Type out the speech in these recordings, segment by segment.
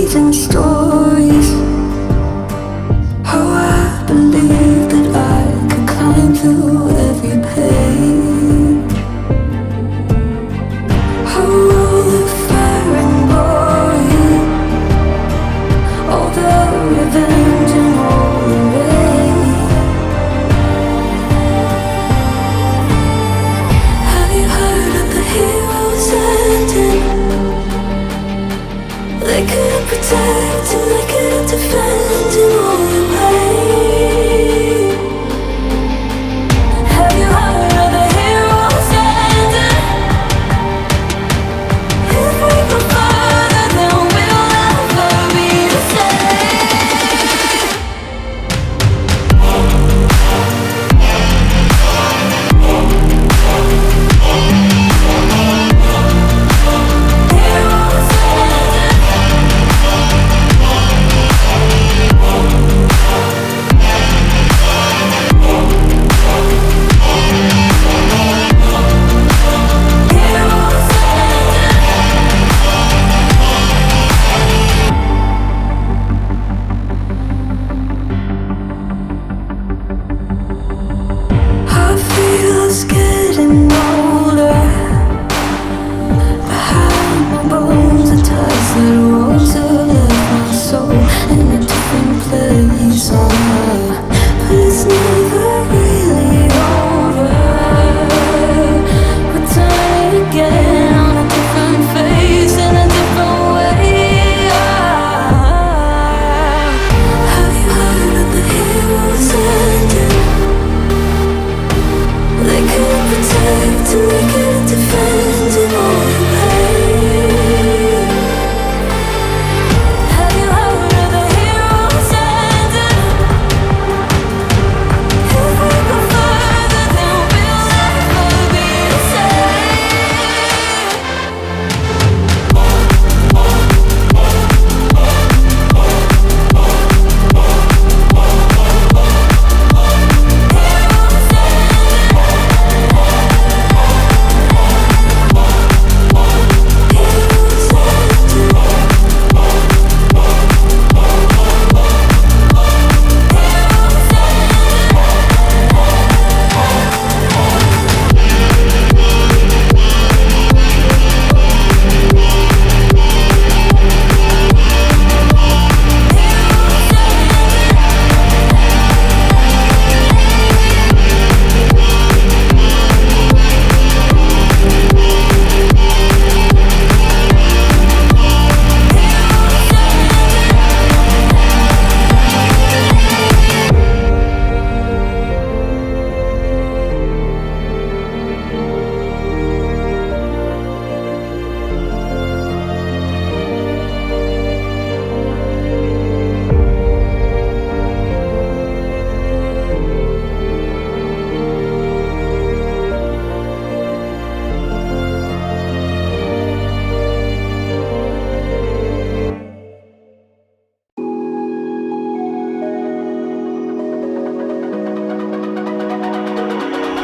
amazing stories. How I believed that I could climb through every page. How all the fire and glory, all the revenge and all the rage. Have you heard of the heroes ending? They couldn't protect and they couldn't defend in all the pain. Have you heard of the heroes ending? If we go further, then we'll never be the same. Heroes I feel us getting older. Behind my bones, the ties that rose have left my soul in a different place on earth. But it's never really over. We're turning again on a different face in a different way. Have you heard of the heroes ending? They couldn't protect and they couldn't defend in all the pain. Have you heard of the heroes ending? If we go further, then we'll never be the same.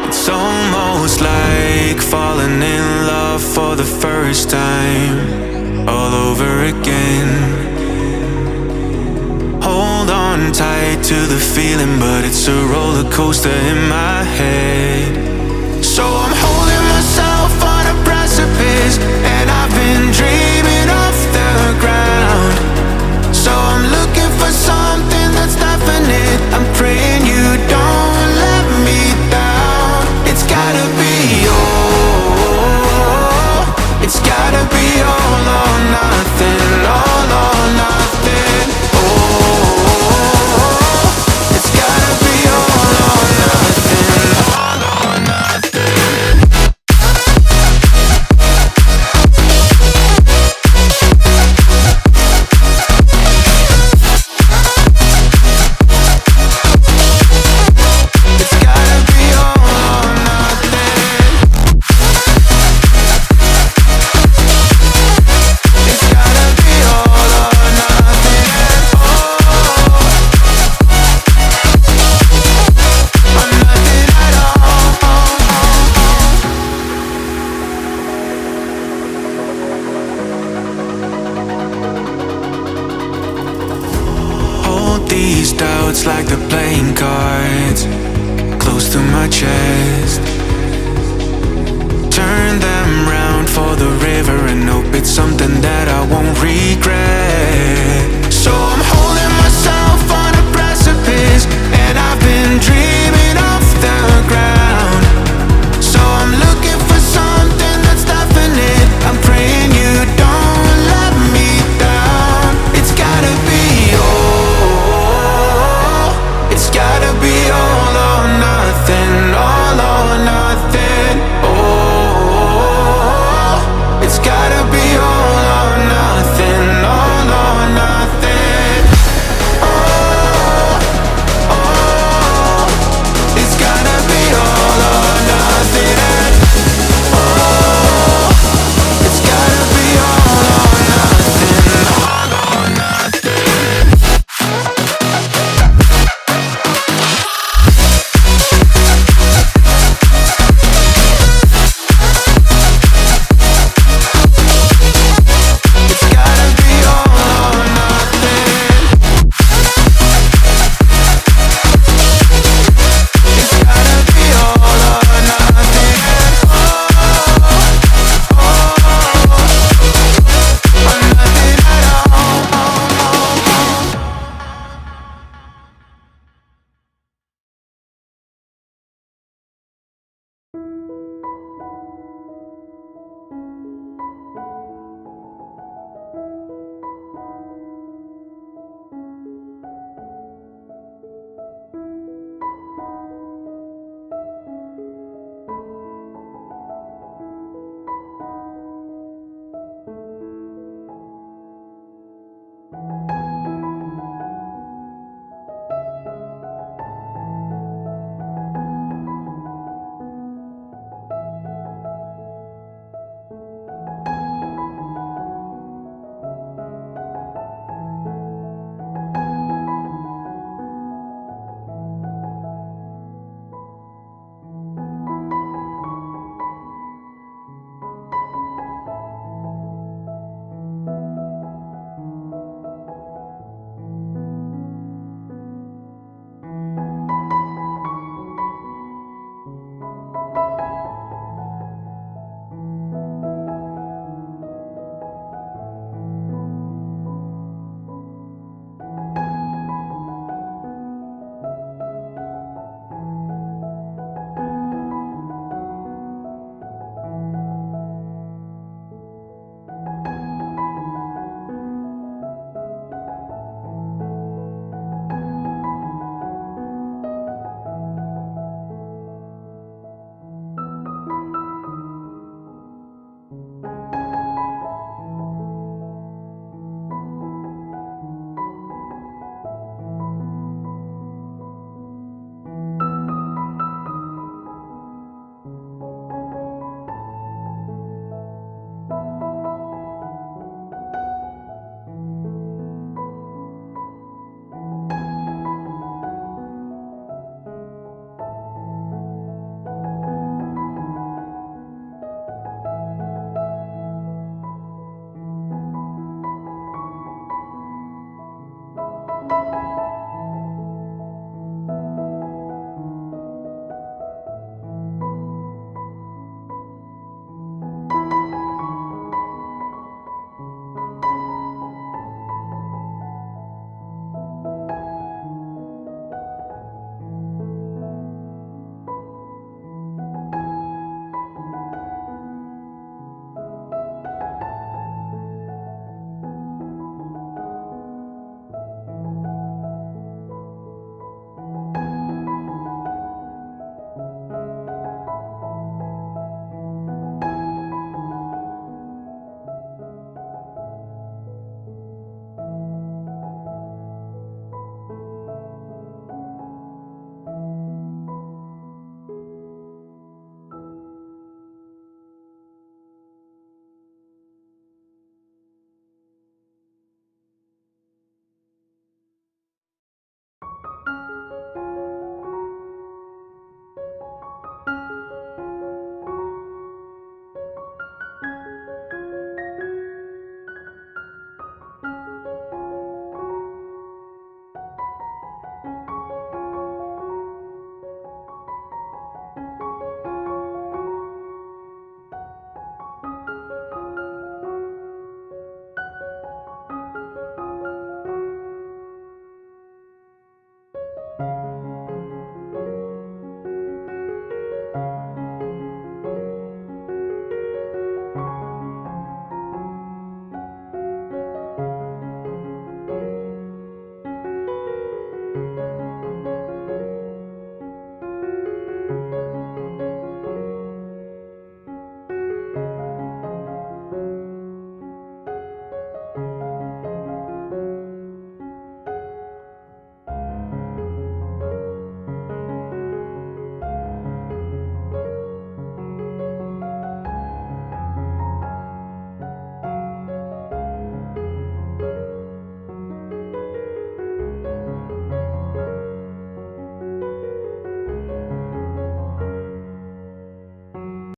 It's almost like falling in love for the first time, all over again. Hold on tight to the feeling, but it's a roller coaster in my head. So I'm holding myself on a precipice, and I've been dreaming off the ground. So I'm looking for something that's definite. I'm praying you don't let me down. It's gotta be all. It's gotta be all or nothing. All or nothing. Oh, it's gotta be all or nothing. All or nothing. doubts like they're playing cards, close to my chest.